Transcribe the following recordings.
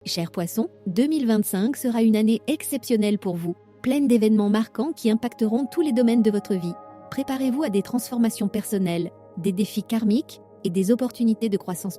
Chers poissons, 2025 sera une année exceptionnelle pour vous, pleine d'événements marquants qui impacteront tous les domaines de votre vie. Préparez-vous à des transformations personnelles, des défis karmiques et des opportunités de croissance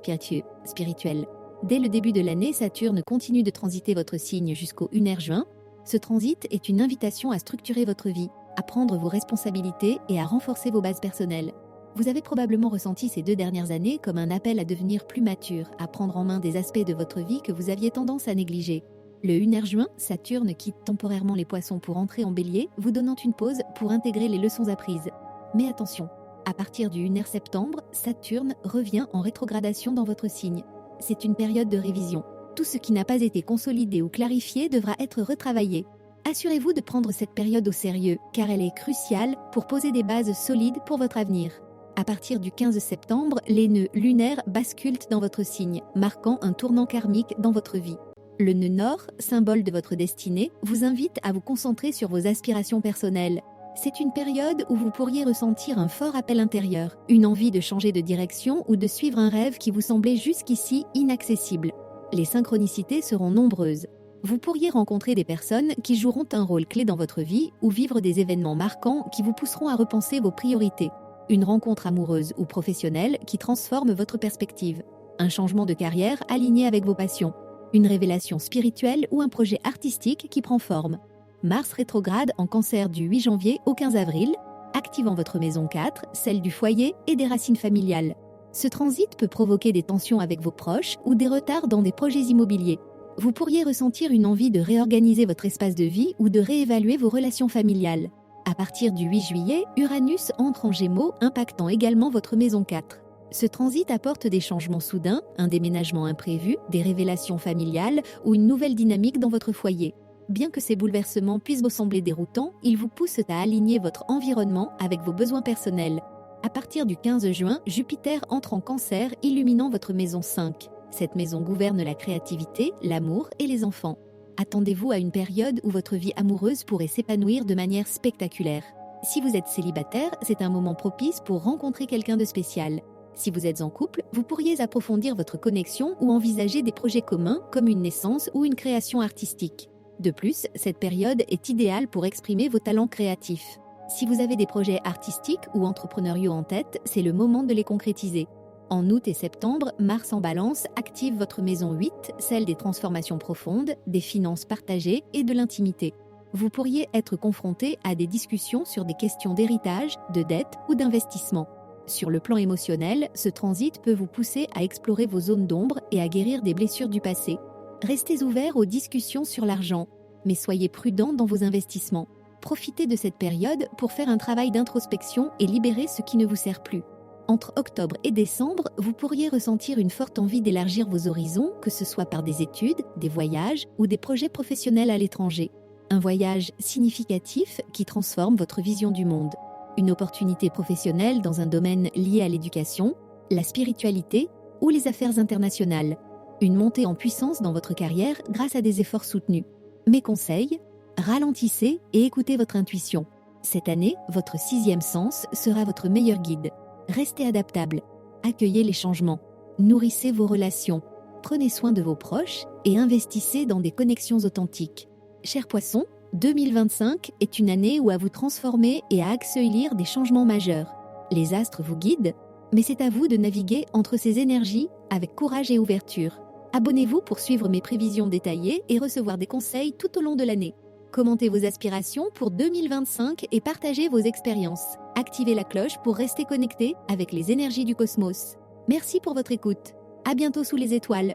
spirituelle. Dès le début de l'année, Saturne continue de transiter votre signe jusqu'au 1er juin. Ce transit est une invitation à structurer votre vie, à prendre vos responsabilités et à renforcer vos bases personnelles. Vous avez probablement ressenti ces 2 dernières années comme un appel à devenir plus mature, à prendre en main des aspects de votre vie que vous aviez tendance à négliger. Le 1er juin, Saturne quitte temporairement les poissons pour entrer en bélier, vous donnant une pause pour intégrer les leçons apprises. Mais attention, à partir du 1er septembre, Saturne revient en rétrogradation dans votre signe. C'est une période de révision. Tout ce qui n'a pas été consolidé ou clarifié devra être retravaillé. Assurez-vous de prendre cette période au sérieux, car elle est cruciale pour poser des bases solides pour votre avenir. À partir du 15 septembre, les nœuds lunaires basculent dans votre signe, marquant un tournant karmique dans votre vie. Le nœud nord, symbole de votre destinée, vous invite à vous concentrer sur vos aspirations personnelles. C'est une période où vous pourriez ressentir un fort appel intérieur, une envie de changer de direction ou de suivre un rêve qui vous semblait jusqu'ici inaccessible. Les synchronicités seront nombreuses. Vous pourriez rencontrer des personnes qui joueront un rôle clé dans votre vie ou vivre des événements marquants qui vous pousseront à repenser vos priorités. Une rencontre amoureuse ou professionnelle qui transforme votre perspective. Un changement de carrière aligné avec vos passions. Une révélation spirituelle ou un projet artistique qui prend forme. Mars rétrograde en Cancer du 8 janvier au 15 avril, activant votre maison 4, celle du foyer et des racines familiales. Ce transit peut provoquer des tensions avec vos proches ou des retards dans des projets immobiliers. Vous pourriez ressentir une envie de réorganiser votre espace de vie ou de réévaluer vos relations familiales. À partir du 8 juillet, Uranus entre en Gémeaux, impactant également votre maison 4. Ce transit apporte des changements soudains, un déménagement imprévu, des révélations familiales ou une nouvelle dynamique dans votre foyer. Bien que ces bouleversements puissent vous sembler déroutants, ils vous poussent à aligner votre environnement avec vos besoins personnels. À partir du 15 juin, Jupiter entre en Cancer, illuminant votre maison 5. Cette maison gouverne la créativité, l'amour et les enfants. Attendez-vous à une période où votre vie amoureuse pourrait s'épanouir de manière spectaculaire. Si vous êtes célibataire, c'est un moment propice pour rencontrer quelqu'un de spécial. Si vous êtes en couple, vous pourriez approfondir votre connexion ou envisager des projets communs comme une naissance ou une création artistique. De plus, cette période est idéale pour exprimer vos talents créatifs. Si vous avez des projets artistiques ou entrepreneuriaux en tête, c'est le moment de les concrétiser. En août et septembre, Mars en Balance active votre maison 8, celle des transformations profondes, des finances partagées et de l'intimité. Vous pourriez être confronté à des discussions sur des questions d'héritage, de dette ou d'investissement. Sur le plan émotionnel, ce transit peut vous pousser à explorer vos zones d'ombre et à guérir des blessures du passé. Restez ouverts aux discussions sur l'argent, mais soyez prudents dans vos investissements. Profitez de cette période pour faire un travail d'introspection et libérer ce qui ne vous sert plus. Entre octobre et décembre, vous pourriez ressentir une forte envie d'élargir vos horizons, que ce soit par des études, des voyages ou des projets professionnels à l'étranger. Un voyage significatif qui transforme votre vision du monde. Une opportunité professionnelle dans un domaine lié à l'éducation, la spiritualité ou les affaires internationales. Une montée en puissance dans votre carrière grâce à des efforts soutenus. Mes conseils, ralentissez et écoutez votre intuition. Cette année, votre 6e sens sera votre meilleur guide. Restez adaptable, accueillez les changements, nourrissez vos relations, prenez soin de vos proches et investissez dans des connexions authentiques. Chers poissons, 2025 est une année où à vous transformer et à accueillir des changements majeurs. Les astres vous guident, mais c'est à vous de naviguer entre ces énergies avec courage et ouverture. Abonnez-vous pour suivre mes prévisions détaillées et recevoir des conseils tout au long de l'année. Commentez vos aspirations pour 2025 et partagez vos expériences. Activez la cloche pour rester connecté avec les énergies du cosmos. Merci pour votre écoute. À bientôt sous les étoiles.